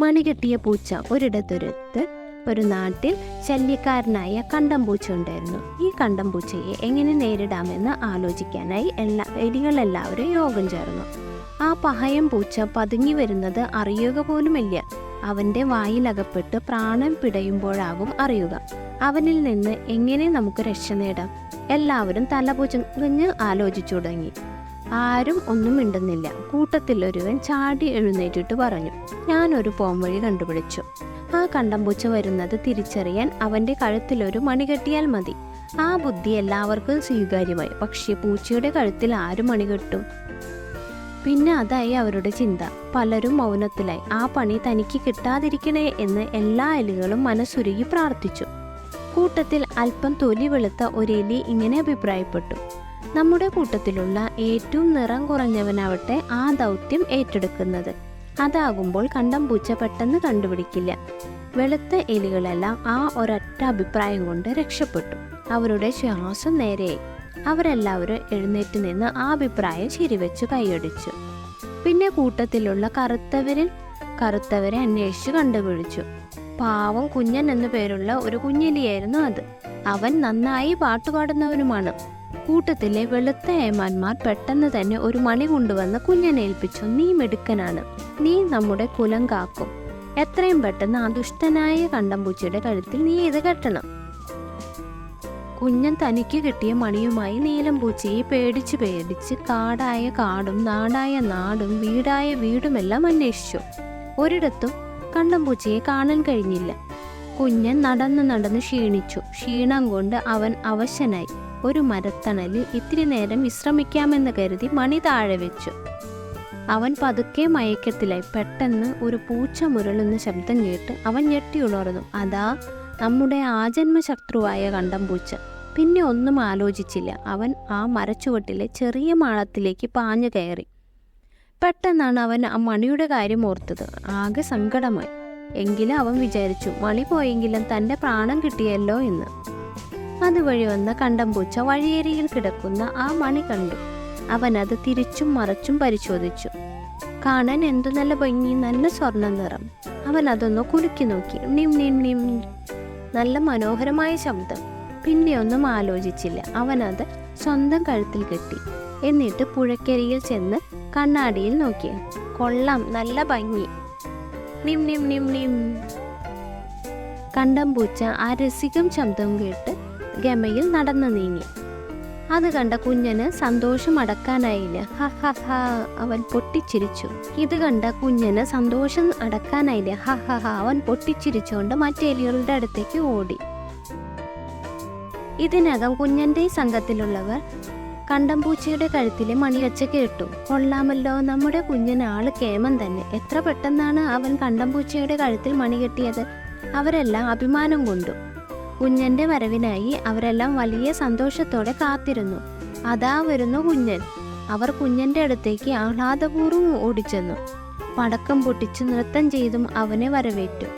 മണികെട്ടിയ പൂച്ച ഒരു നാട്ടിൽ ശല്യക്കാരനായ കണ്ടംപൂച്ച ഉണ്ടായിരുന്നു. ഈ കണ്ടംപൂച്ചയെ എങ്ങനെ നേരിടാമെന്ന് ആലോചിക്കാനായി എലികളെല്ലാവരും യോഗം ചേർന്നു. ആ പഹയം പൂച്ച പതുങ്ങി വരുന്നത് അറിയുക പോലുമില്ല. അവൻ്റെ വായിലകപ്പെട്ട് പ്രാണൻ പിടയുമ്പോഴാകും അറിയുക. അവനിൽ നിന്ന് എങ്ങനെ നമുക്ക് രക്ഷ നേടാം? എല്ലാവരും തലപുകഞ്ഞ് ആലോചിച്ചു തുടങ്ങി. ആരും ഒന്നും മിണ്ടുന്നില്ല. കൂട്ടത്തിലൊരുവൻ ചാടി എഴുന്നേറ്റിട്ട് പറഞ്ഞു, ഞാനൊരു പോംവഴി കണ്ടുപിടിച്ചു. ആ കണ്ടംപൂച്ച വരുന്നത് തിരിച്ചറിയാൻ അവൻ്റെ കഴുത്തിലൊരു മണി കെട്ടിയാൽ മതി. ആ ബുദ്ധി എല്ലാവർക്കും സ്വീകാര്യമായി. പക്ഷേ പൂച്ചയുടെ കഴുത്തിൽ ആര് മണി കെട്ടും? പിന്നെ അതായി അവരുടെ ചിന്ത. പലരും മൗനത്തിലായി. ആ പണി തനിക്ക് കിട്ടാതിരിക്കണേ എന്ന് എല്ലാ എലികളും മനസ്സുരുകി പ്രാർത്ഥിച്ചു. കൂട്ടത്തിൽ അല്പം തൊലി വെളുത്ത ഒരെലി ഇങ്ങനെ അഭിപ്രായപ്പെട്ടു, നമ്മുടെ കൂട്ടത്തിലുള്ള ഏറ്റവും നിറം കുറഞ്ഞവനാവട്ടെ ആ ദൗത്യം ഏറ്റെടുക്കുന്നത്. അതാകുമ്പോൾ കണ്ടംപൂച്ച പെട്ടെന്ന് കണ്ടുപിടിക്കില്ല. വെളുത്ത എലികളെല്ലാം ആ ഒരൊറ്റ അഭിപ്രായം കൊണ്ട് രക്ഷപ്പെട്ടു. അവരുടെ ശ്വാസം നേരെയായി. അവരെല്ലാവരും എഴുന്നേറ്റ് നിന്ന് ആ അഭിപ്രായം ശരിവെച്ച് കൈയടിച്ചു. പിന്നെ കൂട്ടത്തിലുള്ള കറുത്തവരെ അന്വേഷിച്ച് കണ്ടുപിടിച്ചു. പാവം കുഞ്ഞൻ എന്നു പേരുള്ള ഒരു കുഞ്ഞെലിയായിരുന്നു അത്. അവൻ നന്നായി പാട്ടുപാടുന്നവനുമാണ്. കൂട്ടത്തിലെ വെളുത്ത ഏമാന്മാർ പെട്ടെന്ന് തന്നെ ഒരു മണി കൊണ്ടുവന്ന് കുഞ്ഞനെ ഏൽപ്പിച്ചു. നീ മിടുക്കനാണ്, നീ നമ്മുടെ കുലം കാക്കും. എത്രയും പെട്ടെന്ന് ആ ദുഷ്ടനായ കണ്ടംപൂച്ചയുടെ കഴുത്തിൽ നീ ഇത് കെട്ടണം. കുഞ്ഞൻ തനിക്ക് കിട്ടിയ മണിയുമായി നീലം പൂച്ചയെ പേടിച്ച് കാടായ കാടും നാടായ നാടും വീടായ വീടുമെല്ലാം അന്വേഷിച്ചു. ഒരിടത്തും കണ്ടംപൂച്ചയെ കാണാൻ കഴിഞ്ഞില്ല. കുഞ്ഞൻ നടന്ന് ക്ഷീണിച്ചു. ക്ഷീണം കൊണ്ട് അവൻ അവശനായി. ഒരു മരത്തണലിൽ ഇത്തിരി നേരം വിശ്രമിക്കാമെന്ന് കരുതി മണി താഴെ വെച്ചു. അവൻ പതുക്കെ മയക്കത്തിലായി. പെട്ടെന്ന് ഒരു പൂച്ച മുരളുന്ന ശബ്ദം കേട്ട് അവൻ ഞെട്ടിയുണർന്നു. അതാ നമ്മുടെ ആജന്മ ശത്രുവായ കണ്ടംപൂച്ച. പിന്നെ ഒന്നും ആലോചിച്ചില്ല. അവൻ ആ മരച്ചുവട്ടിലെ ചെറിയ മാളത്തിലേക്ക് പാഞ്ഞു കയറി. പെട്ടെന്നാണ് അവൻ ആ മണിയുടെ കാര്യം ഓർത്തത്. ആകെ സങ്കടമായി. എങ്കിലും അവൻ വിചാരിച്ചു, മണി പോയെങ്കിലും തൻ്റെ പ്രാണൻ കിട്ടിയല്ലോ എന്ന്. അതുവഴി വന്ന കണ്ടംപൂച്ച വഴിയരികിൽ കിടക്കുന്ന ആ മണി കണ്ടു. അവൻ അത് തിരിച്ചും മറച്ചും പരിശോധിച്ചു. കാണാൻ എന്തു നല്ല ഭംഗി, നല്ല സ്വർണ്ണ നിറം. അവൻ അതൊന്ന് കുലുക്കി നോക്കി. നിം നിം നിം, നല്ല മനോഹരമായ ശബ്ദം. പിന്നെ ഒന്നും ആലോചിച്ചില്ല. അവനത് സ്വന്തം കഴുത്തിൽ കെട്ടി. എന്നിട്ട് പുഴക്കരിയിൽ ചെന്ന് കണ്ണാടിയിൽ നോക്കി. കൊള്ളാം, നല്ല ഭംഗി. നിം നിം നിം നിം. കണ്ടംപൂച്ച ആ രസികം ശബ്ദം കേട്ട് ഗമയിൽ നടന്നു നീങ്ങി. അത് കണ്ട കുഞ്ഞന് സന്തോഷം അടക്കാനായില്ല. ഹ ഹ ഹ, അവൻ പൊട്ടിച്ചിരിച്ചു. ഇത് കണ്ട കുഞ്ഞന് സന്തോഷം അടക്കാനായില്ല. ഹ ഹ ഹ, അവൻ പൊട്ടിച്ചിരിച്ചുകൊണ്ട് മറ്റെലികളുടെ അടുത്തേക്ക് ഓടി. ഇതിനകം കുഞ്ഞന്റെ സംഘത്തിലുള്ളവർ കണ്ടംപൂച്ചയുടെ കഴുത്തിലെ മണിയൊച്ച കേട്ടു. കൊള്ളാമല്ലോ, നമ്മുടെ കുഞ്ഞൻ ആള് കേമൻ തന്നെ. എത്ര പെട്ടെന്നാണ് അവൻ കണ്ടംപൂച്ചയുടെ കഴുത്തിൽ മണി കെട്ടിയത്. അവരെല്ലാം അഭിമാനം കൊണ്ടു. കുഞ്ഞന്റെ വരവിനായി അവരെല്ലാം വലിയ സന്തോഷത്തോടെ കാത്തിരുന്നു. അതാ വരുന്നു കുഞ്ഞൻ. അവർ കുഞ്ഞന്റെ അടുത്തേക്ക് ആഹ്ലാദപൂർവ്വം ഓടിച്ചെന്നു. പടക്കം പൊട്ടിച്ച് നൃത്തം ചെയ്തും അവനെ വരവേറ്റു.